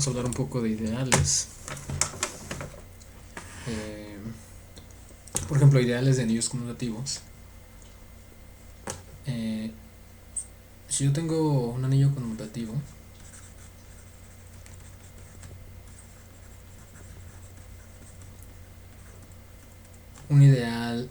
Vamos a hablar un poco de ideales. Eh, por ejemplo, ideales de anillos conmutativos. Eh, si yo tengo un anillo conmutativo, un ideal,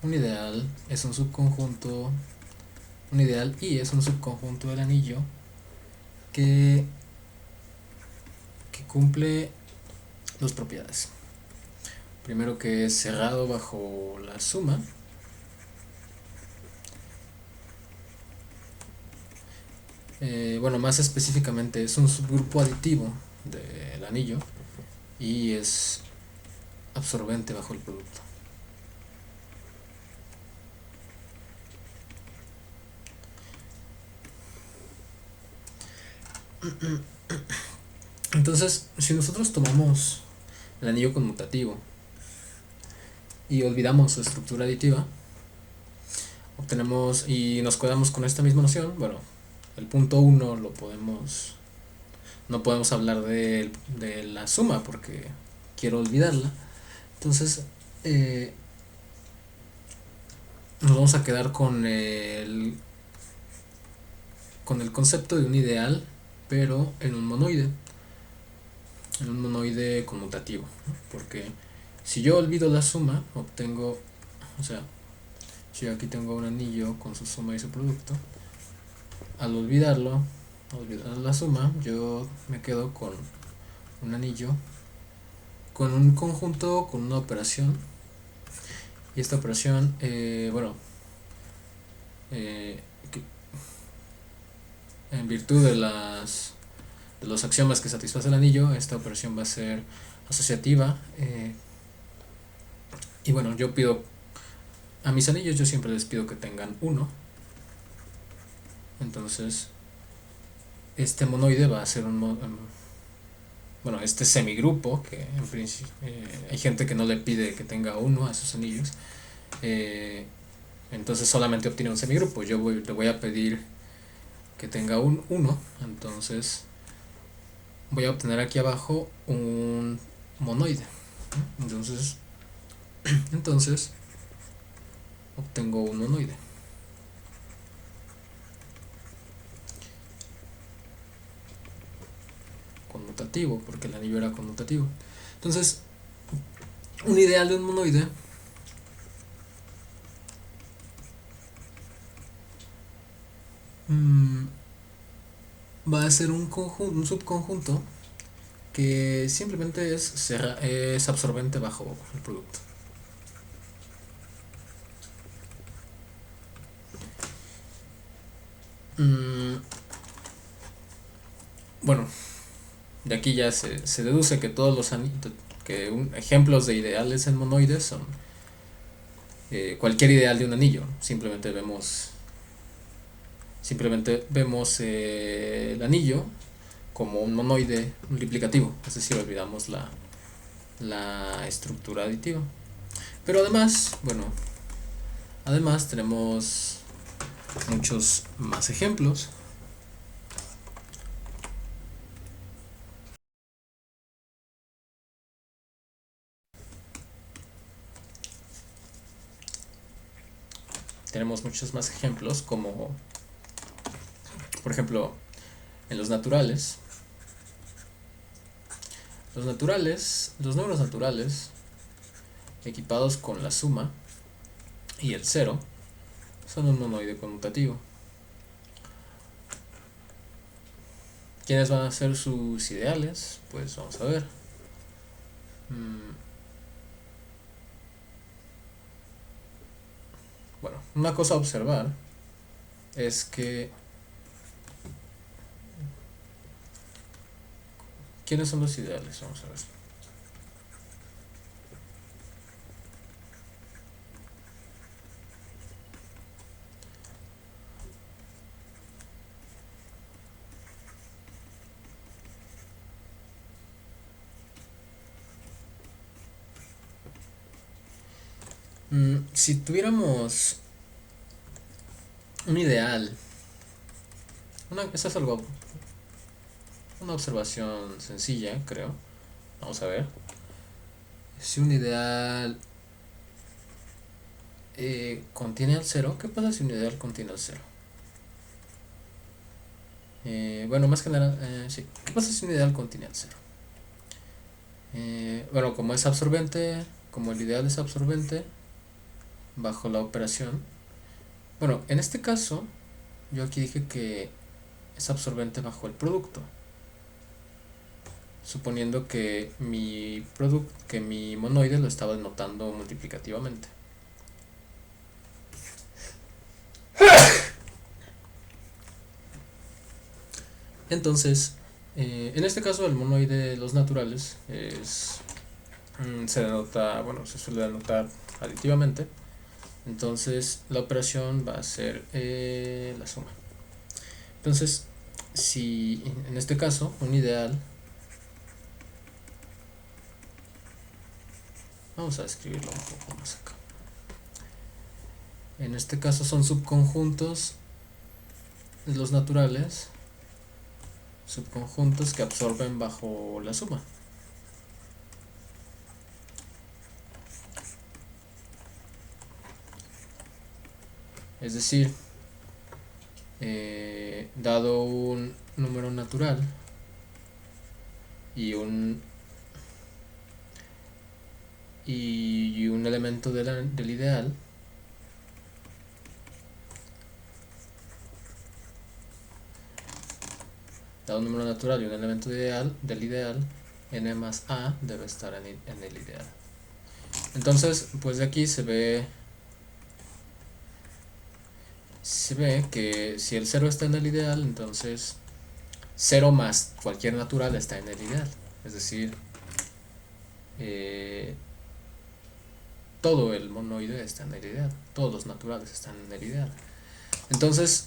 un ideal es un subconjunto, un ideal y es un subconjunto del anillo que, que cumple dos propiedades. Primero, que es cerrado bajo la suma. Bueno, más específicamente es un subgrupo aditivo del anillo y es absorbente bajo el producto. Entonces, si nosotros tomamos el anillo conmutativo y olvidamos su estructura aditiva, obtenemos y nos quedamos con esta misma noción. Bueno, el punto uno lo podemos, no podemos hablar de la suma porque quiero olvidarla. Entonces, eh, nos vamos a quedar con el concepto de un ideal, pero en un monoide conmutativo, ¿no? Porque si yo olvido la suma, obtengo, o sea, si yo aquí tengo un anillo con su suma y su producto, al olvidar la suma, yo me quedo con un anillo, con un conjunto, con una operación, y esta operación, eh, en virtud de los axiomas que satisface el anillo, esta operación va a ser asociativa. Y bueno, yo pido a mis anillos, yo siempre les pido que tengan uno. Entonces, este monoide va a ser bueno, este semigrupo, que en principio hay gente que no le pide que tenga uno a sus anillos. eh, entonces solamente obtiene un semigrupo. Le voy a pedir que tenga un uno. Entonces voy a obtener aquí abajo un monoide. Entonces, entonces obtengo un monoide conmutativo, porque el anillo era conmutativo. Entonces, un ideal de un monoide mmm, va a ser un subconjunto que simplemente es absorbente bajo el producto. Mm, bueno, de aquí ya se deduce que todos los ejemplos de ideales en monoides son cualquier ideal de un anillo. Simplemente vemos el anillo como un monoide multiplicativo, es decir, olvidamos la estructura aditiva. Pero además tenemos muchos más ejemplos. Tenemos muchos más ejemplos, como por ejemplo en los números naturales equipados con la suma y el cero son un monoide conmutativo. ¿Quiénes van a ser sus ideales? Pues vamos a ver. Mm, bueno, una cosa a observar es que ¿quiénes son los ideales? Vamos a ver. Si tuviéramos un ideal Esa es algo, una observación sencilla, creo. Vamos a ver. Si un ideal contiene al cero, ¿qué pasa si un ideal contiene al cero? Bueno, más que nada, sí. ¿Qué pasa si un ideal contiene al cero? Bueno, como es absorbente, como el ideal es absorbente bajo la operación. Bueno, en este caso, yo aquí dije que es absorbente bajo el producto. Suponiendo que que mi monoide lo estaba denotando multiplicativamente. Entonces, en este caso el monoide de los naturales se denota, bueno, se suele denotar aditivamente. Entonces la operación va a ser la suma. Entonces, si en este caso un ideal, vamos a escribirlo un poco más acá. En este caso son subconjuntos de los naturales, subconjuntos que absorben bajo la suma. Es decir, dado un número natural y un elemento del ideal, dado un número natural y un elemento del ideal, n más a debe estar en el ideal. Entonces, pues de aquí se ve que si el 0 está en el ideal, entonces 0 más cualquier natural está en el ideal. Es decir, todo el monoide está en el ideal, todos los naturales están en el ideal. Entonces,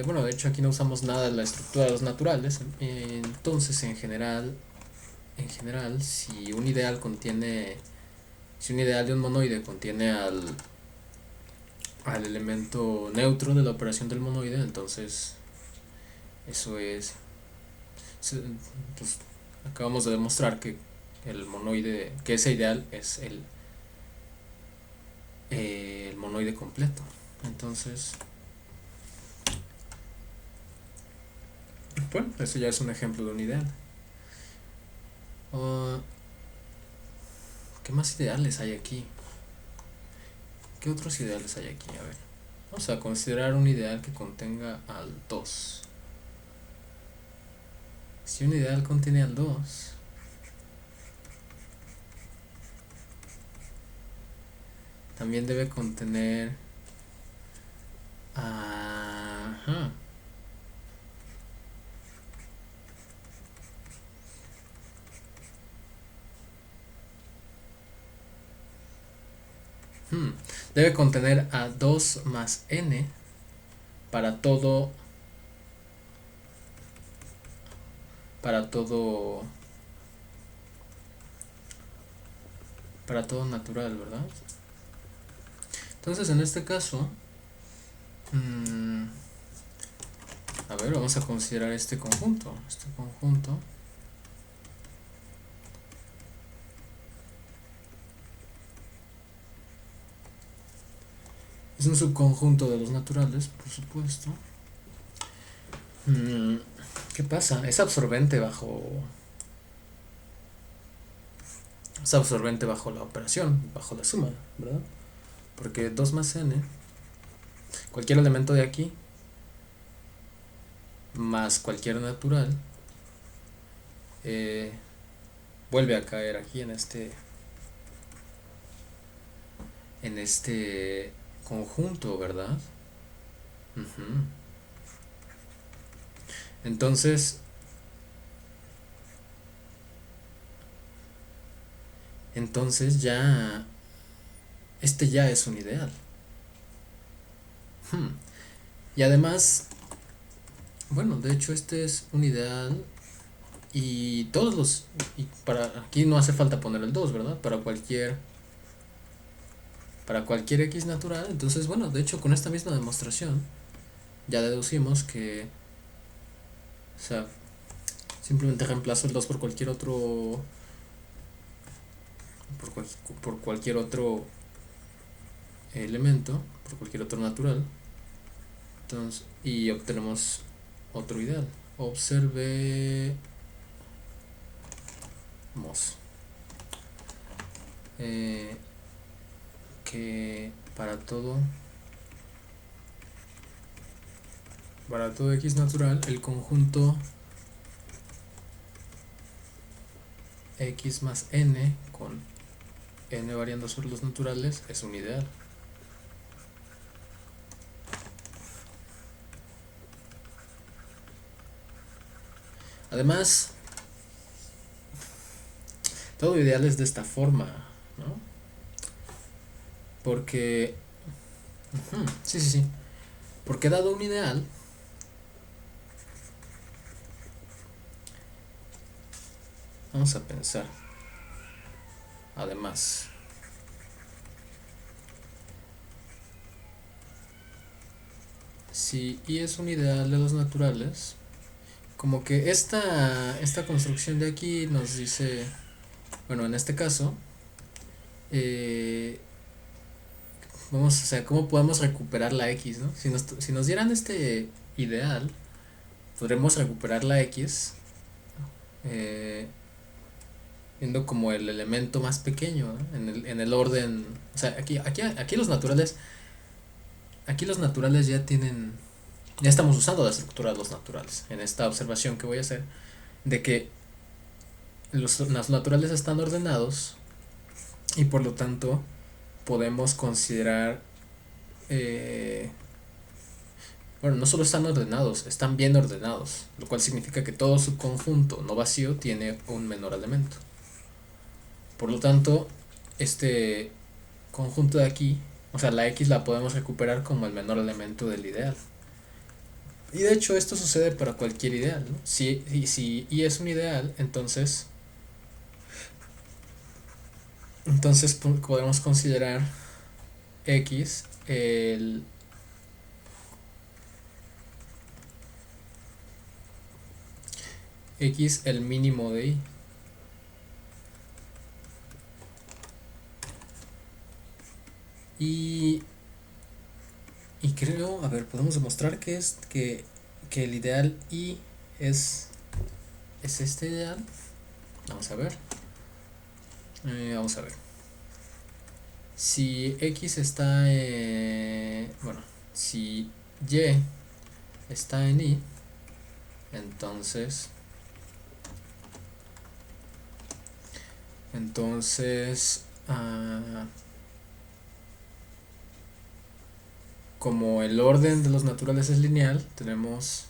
bueno, de hecho aquí no usamos nada de la estructura de los naturales. Entonces, en general, si un ideal de un monoide contiene al elemento neutro de la operación del monoide, entonces eso es, pues acabamos de demostrar que el monoide, que ese ideal es el monoide completo. Entonces, bueno, eso ya es un ejemplo de un ideal. ¿Qué más ideales hay aquí? ¿Qué otros ideales hay aquí? A ver, vamos a considerar un ideal que contenga al 2. Si un ideal contiene al 2, también debe contener... Ajá. Debe contener a 2 más n para todo para todo para todo natural, ¿verdad? Entonces en este caso, a ver, vamos a considerar este conjunto. Es un subconjunto de los naturales, por supuesto. ¿Qué pasa? Es absorbente bajo la operación, bajo la suma, ¿verdad? Porque 2 más n, cualquier elemento de aquí, más cualquier natural, vuelve a caer aquí en este conjunto, ¿verdad? Entonces ya ya es un ideal. Y además, bueno, de hecho este es un ideal y para aquí no hace falta poner el 2, ¿verdad? Para cualquier x natural. Entonces, bueno, de hecho con esta misma demostración ya deducimos que O sea, simplemente reemplazo el 2 por cualquier otro, por cualquier otro elemento, por cualquier otro natural. Entonces, y obtenemos otro ideal. Observemos eh, que para todo x natural, el conjunto x más n con n variando sobre los naturales es un ideal. Además, todo ideal es de esta forma, ¿no? Porque, sí. Porque dado un ideal, vamos a pensar, además, si y es un ideal de los naturales, como que esta construcción de aquí nos dice, bueno, en este caso, eh, vamos, o sea, ¿cómo podemos recuperar la x, no? Si nos dieran este ideal, podremos recuperar la x eh, viendo como el elemento más pequeño, ¿no? En el orden, o sea, aquí los naturales ya tienen, ya estamos usando la estructura de los naturales en esta observación que voy a hacer, de que los naturales están ordenados y por lo tanto podemos considerar, eh, bueno, no solo están ordenados, están bien ordenados, lo cual significa que todo su conjunto no vacío tiene un menor elemento. Por lo tanto, este conjunto de aquí, o sea, la x la podemos recuperar como el menor elemento del ideal. Y de hecho esto sucede para cualquier ideal, ¿no? Si y es un ideal, entonces podemos considerar x el mínimo de y. Y, y creo, a ver, podemos demostrar que el ideal y es este ideal. Vamos a ver. Vamos a ver. Si x está bueno, si y está en y, entonces como el orden de los naturales es lineal, tenemos,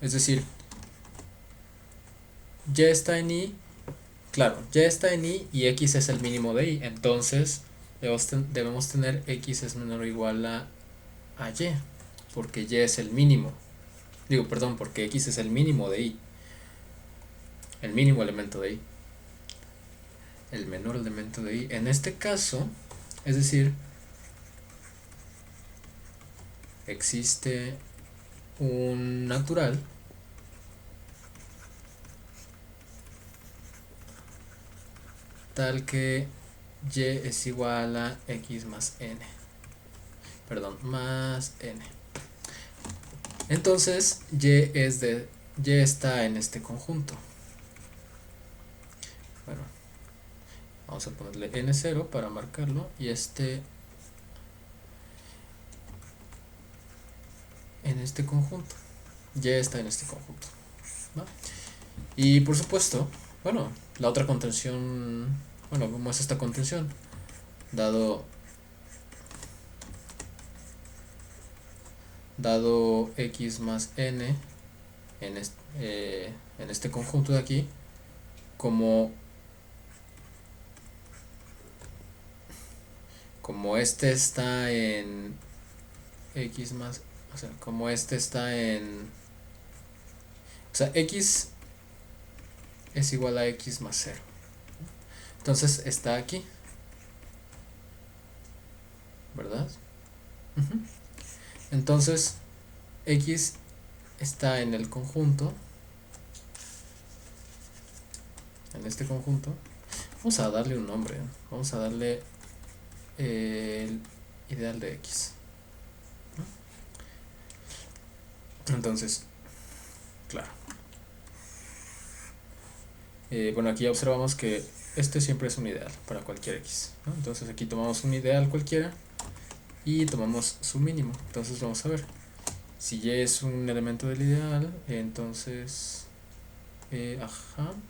es decir, y está en y, claro, y está en y x es el mínimo de y, entonces debemos tener x es menor o igual a y, porque y es el mínimo, digo, perdón, porque x es el mínimo de y, el mínimo elemento de y, el menor elemento de y. En este caso, es decir, existe un natural tal que y es igual a x más n, perdón, más n. Entonces y está en este conjunto. Bueno, vamos a ponerle n0 para marcarlo y en este conjunto. Y está en este conjunto, ¿no? Y por supuesto, bueno, la otra contención, bueno, ¿cómo es esta contención? Dado x más n en este conjunto de aquí, como este está en x más, o sea, como este está en, o sea, x es igual a x más 0. Entonces está aquí, ¿verdad? Entonces, X está en el conjunto, en este conjunto. Vamos a darle un nombre, vamos a darle el ideal de X. Entonces, claro. Bueno, aquí ya observamos que este siempre es un ideal para cualquier X, ¿no? Entonces aquí tomamos un ideal cualquiera y tomamos su mínimo. Entonces vamos a ver. Si Y es un elemento del ideal, entonces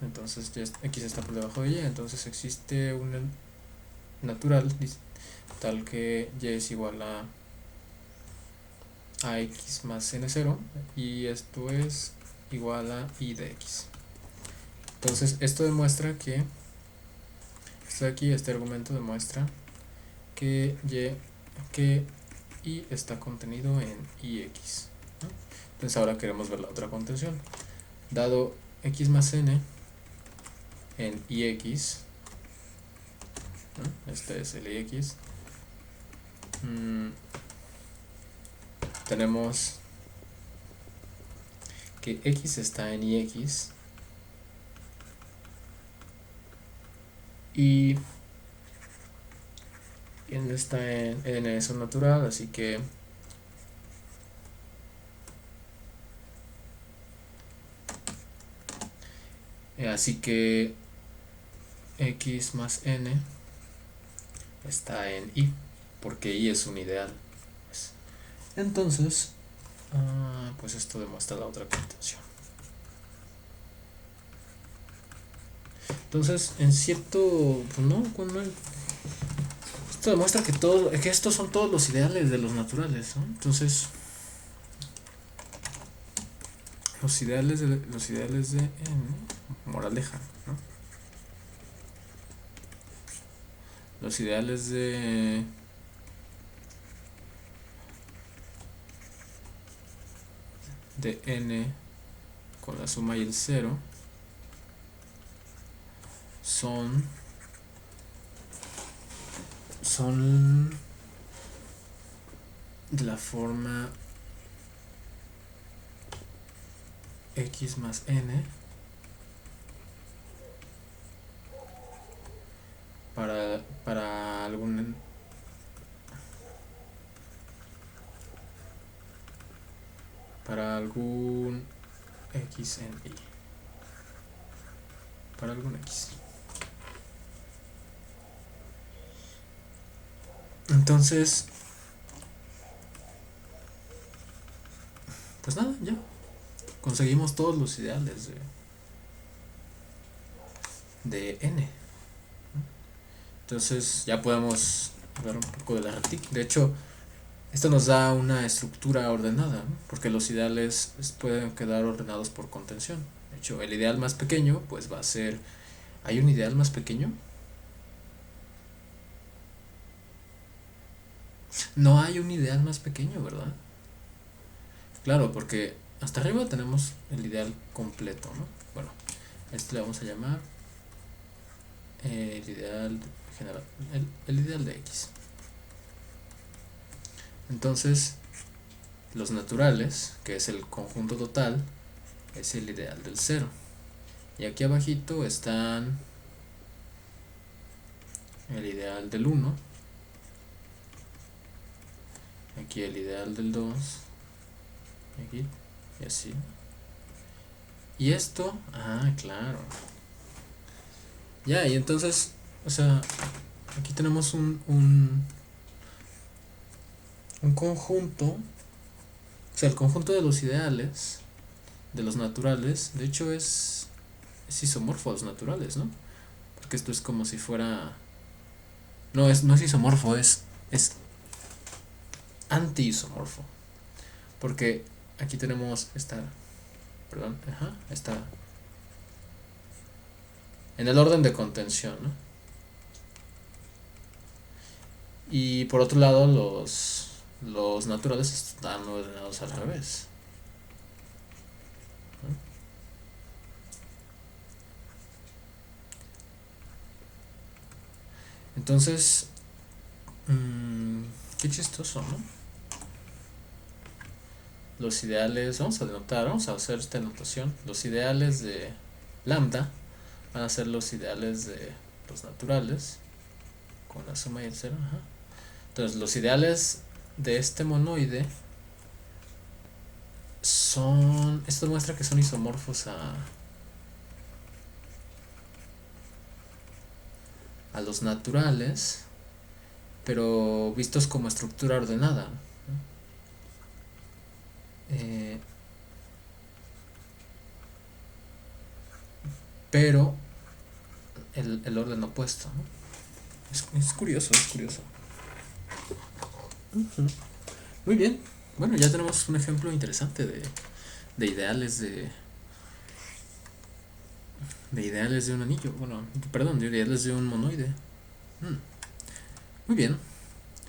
entonces X está por debajo de Y, entonces existe un natural tal que Y es igual a X más N0 y esto es igual a Y de X. Entonces esto demuestra que este argumento demuestra que Y está contenido en IX, ¿no? Entonces ahora queremos ver la otra contención. Dado X más N en IX, ¿no? Este es el IX, tenemos que X está en IX y N está en N es un natural, así que X más N está en I, porque I es un ideal. Entonces, pues esto demuestra la otra contención. Entonces, en cierto, pues no, esto demuestra que estos son todos los ideales de los naturales, ¿no? Entonces, los ideales de N, moraleja, ¿no? Los ideales de N con la suma y el 0 son de la forma X más N para algún X en Y, para algún X. Entonces, pues nada, ya conseguimos todos los ideales de N. Entonces ya podemos ver un poco de la rectificación. De hecho, esto nos da una estructura ordenada, ¿no? Porque los ideales pueden quedar ordenados por contención. De hecho, el ideal más pequeño pues va a ser... ¿Hay un ideal más pequeño? No hay un ideal más pequeño, ¿verdad? Claro, porque hasta arriba tenemos el ideal completo, ¿no? Bueno, este le vamos a llamar el ideal general, el ideal de X. Entonces, los naturales, que es el conjunto total, es el ideal del 0. Y aquí abajito están el ideal del 1, aquí el ideal del 2, aquí, y así. Y esto, claro. Ya, y entonces, o sea, aquí tenemos un conjunto, o sea, el conjunto de los ideales, de los naturales, de hecho es isomorfo a los naturales, ¿no? Porque esto es como si fuera... No es isomorfo, es anti-isomorfo. Porque aquí tenemos esta en el orden de contención, ¿no? Y por otro lado, los naturales están ordenados al revés, ¿no? Entonces, qué chistoso, ¿no? los ideales, vamos a hacer esta notación, los ideales de lambda van a ser los ideales de los naturales, con la suma y el cero, ajá. Entonces los ideales de este monoide son, esto muestra que son isomorfos a los naturales, pero vistos como estructura ordenada. Eh, pero el orden opuesto, ¿no? Es curioso, es curioso. Muy bien. Bueno, ya tenemos un ejemplo interesante de ideales de ideales de un anillo. Bueno, perdón, de ideales de un monoide. Muy bien.